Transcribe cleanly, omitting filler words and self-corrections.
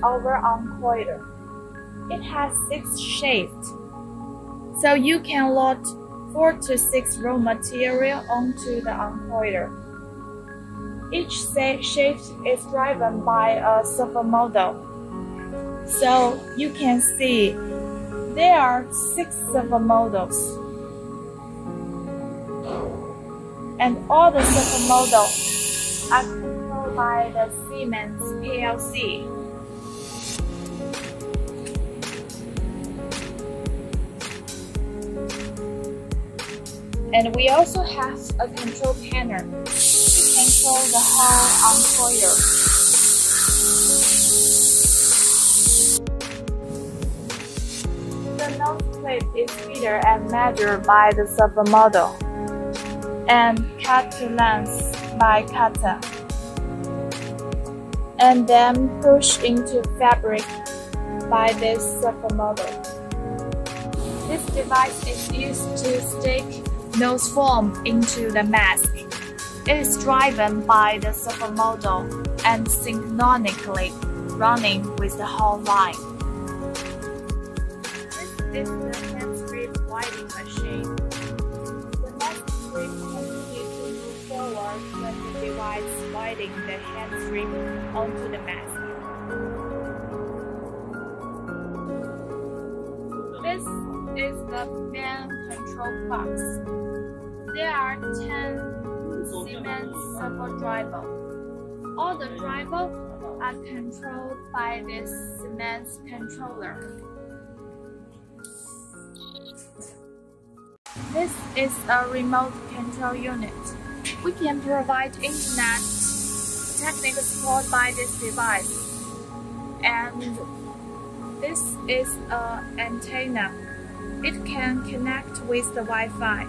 our encoder. It has 6 shafts, so you can load 4 to 6 raw material onto the encoder. Each shaft is driven by a servo motor. So you can see there are 6 servo motors. And all the servo motors are controlled by the Siemens PLC. And we also have a control panel to control the whole encoder. The nose clip is fitted and measured by the servo motor, and cut to length by cutter, and then pushed into fabric by this servo motor. This device is used to stick nose foam into the mask. It is driven by the servo motor and synchronically running with the whole line. This is the hand-strip winding machine. The mask strip continues to move forward when the device winding the hand strip onto the mask. This is the main control box. There are 10 Siemens servo drivers. All the drivers are controlled by this Siemens controller. This is a remote control unit. We can provide internet technical support by this device. And this is an antenna. It can connect with the Wi-Fi.